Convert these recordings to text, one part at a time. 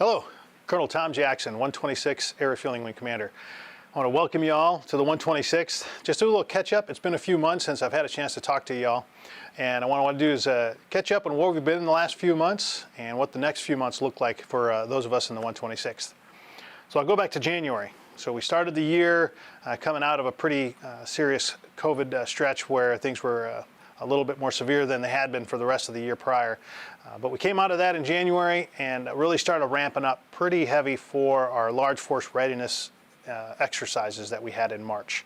Hello, Colonel Tom Jackson, 126 Air Refueling Wing Commander. I want to welcome you all to the 126th. Just do a little catch up. It's been a few months since I've had a chance to talk to y'all. And what I want to do is catch up on where we've been in the last few months and what the next few months look like for those of us in the 126th. So I'll go back to January. So we started the year coming out of a pretty serious COVID stretch where things were a little bit more severe than they had been for the rest of the year prior. But we came out of that in January and really started ramping up pretty heavy for our large force readiness exercises that we had in March.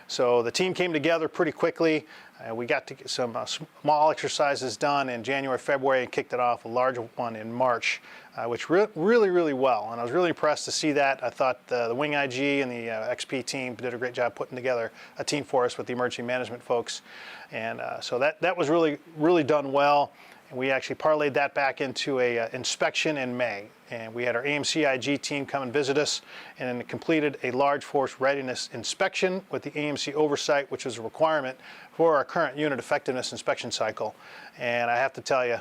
So the team came together pretty quickly. We got to get some small exercises done in January, February, and kicked it off a large one in March, which really well. And I was really impressed to see that. I thought the Wing IG and the XP team did a great job putting together a team for us with the emergency management folks. And so that was really done well. And we actually parlayed that back into a inspection in May. And we had our AMC-IG team come and visit us and completed a large force readiness inspection with the AMC oversight, which was a requirement for our current unit effectiveness inspection cycle. And I have to tell you,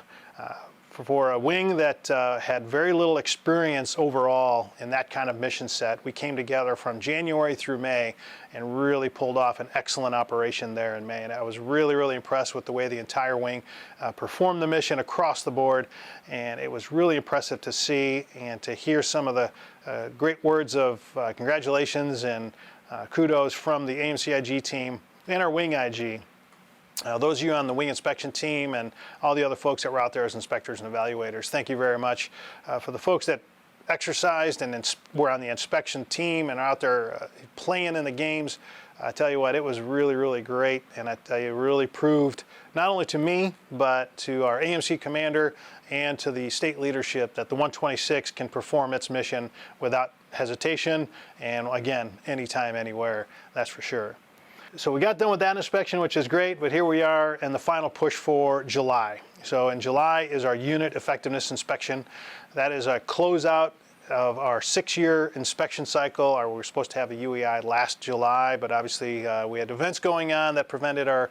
for a wing that had very little experience overall in that kind of mission set, we came together from January through May and really pulled off an excellent operation there in May. And I was really impressed with the way the entire wing performed the mission across the board. And it was really impressive to see and to hear some of the great words of congratulations and kudos from the AMC-IG team and our Wing IG. Those of you on the wing inspection team and all the other folks that were out there as inspectors and evaluators, thank you very much. For the folks that exercised and were on the inspection team and are out there playing in the games, I tell you what, it was really great. And I tell you, it really proved not only to me, but to our AMC commander and to the state leadership that the 126 can perform its mission without hesitation and, again, anytime, anywhere, that's for sure. So we got done with that inspection, which is great, but here we are in the final push for July. So in July is our unit effectiveness inspection. That is a closeout of our 6-year inspection cycle. We were supposed to have a UEI last July, but obviously we had events going on that prevented our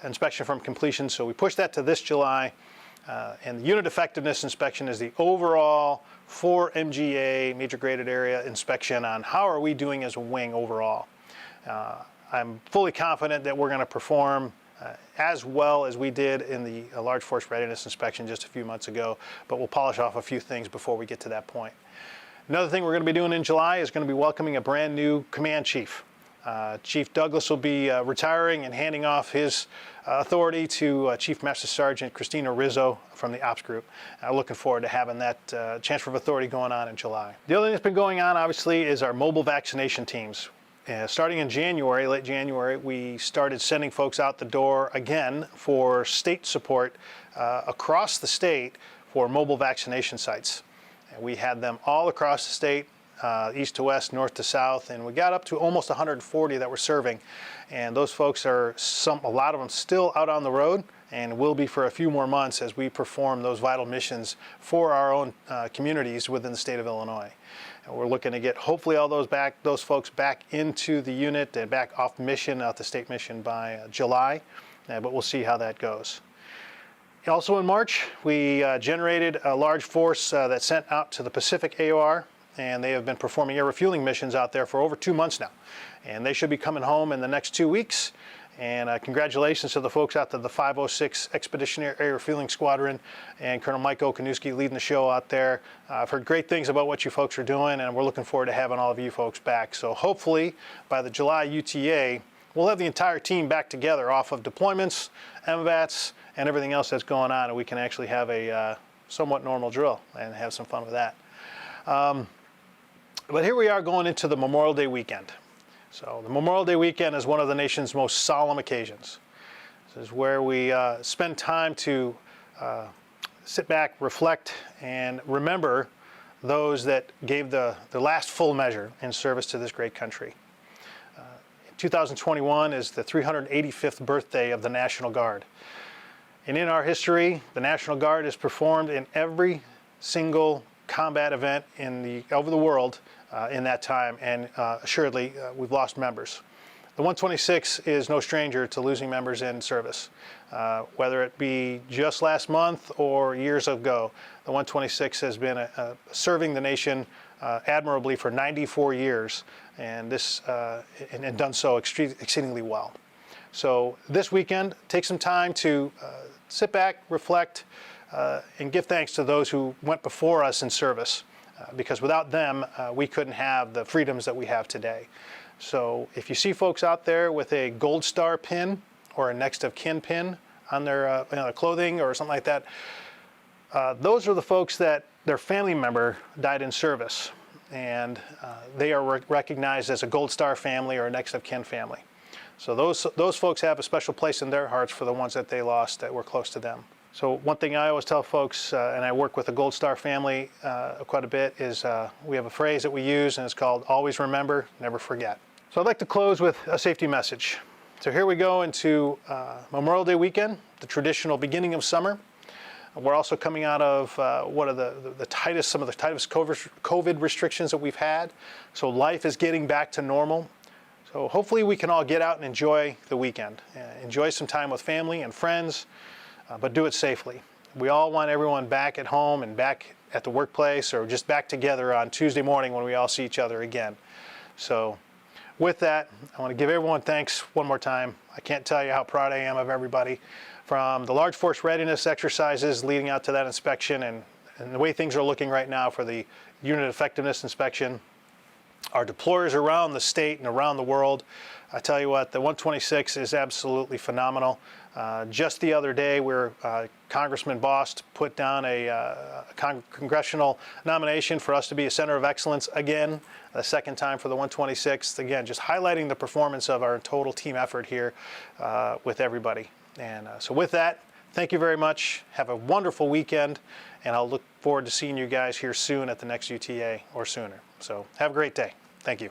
inspection from completion, so we pushed that to this July. And the unit effectiveness inspection is the overall 4 MGA, major graded area inspection on how are we doing as a wing overall. I'm fully confident that we're going to perform as well as we did in the large force readiness inspection just a few months ago, but we'll polish off a few things before we get to that point. Another thing we're going to be doing in July is going to be welcoming a brand new command chief. Chief Douglas will be retiring and handing off his authority to Chief Master Sergeant Christina Rizzo from the Ops Group. Looking forward to having that transfer of authority going on in July. The other thing that's been going on, obviously, is our mobile vaccination teams. Starting in January, late January, we started sending folks out the door again for state support across the state for mobile vaccination sites. And we had them all across the state, east to west, north to south, and we got up to almost 140 that we're serving. And those folks are, a lot of them still out on the road and will be for a few more months as we perform those vital missions for our own communities within the state of Illinois. And we're looking to get hopefully all those folks back into the unit and back off mission, out the state mission by July, but we'll see how that goes. Also in March, we generated a large force that sent out to the Pacific AOR, and they have been performing air refueling missions out there for over 2 months now. And they should be coming home in the next 2 weeks. And congratulations to the folks out to the 506 Expeditionary Air Refueling Squadron and Colonel Mike Okanuski leading the show out there. I've heard great things about what you folks are doing, and we're looking forward to having all of you folks back. So hopefully by the July UTA, we'll have the entire team back together off of deployments, MVATs, and everything else that's going on, and we can actually have a somewhat normal drill and have some fun with that. But here we are going into the Memorial Day weekend. So the Memorial Day weekend is one of the nation's most solemn occasions. This is where we spend time to sit back, reflect, and remember those that gave the last full measure in service to this great country. 2021 is the 385th birthday of the National Guard. And in our history, the National Guard has performed in every single combat event over the world in that time, and assuredly we've lost members. The 126 is no stranger to losing members in service, whether it be just last month or years ago. The 126 has been serving the nation admirably for 94 years, and and done so exceedingly well. So this weekend, take some time to sit back, reflect, and give thanks to those who went before us in service, because without them, we couldn't have the freedoms that we have today. So if you see folks out there with a Gold Star pin or a next of kin pin on their clothing or something like that, those are the folks that their family member died in service, and they are recognized as a Gold Star family or a next of kin family. So those folks have a special place in their hearts for the ones that they lost that were close to them. So one thing I always tell folks, and I work with the Gold Star family quite a bit, is we have a phrase that we use, and it's called always remember, never forget. So I'd like to close with a safety message. So here we go into Memorial Day weekend, the traditional beginning of summer. We're also coming out of some of the tightest COVID restrictions that we've had. So life is getting back to normal. So hopefully we can all get out and enjoy the weekend, enjoy some time with family and friends, but do it safely. We all want everyone back at home and back at the workplace, or just back together on Tuesday morning when we all see each other again. So with that, I want to give everyone thanks one more time. I can't tell you how proud I am of everybody, from the large force readiness exercises leading out to that inspection, and the way things are looking right now for the unit effectiveness inspection. Our deployers around the state and around the world, I tell you what, the 126 is absolutely phenomenal. Just the other day, Congressman Bost put down a congressional nomination for us to be a Center of Excellence again, the second time for the 126th. Again, just highlighting the performance of our total team effort here with everybody. And so with that, thank you very much. Have a wonderful weekend, and I'll look forward to seeing you guys here soon at the next UTA or sooner. So have a great day. Thank you.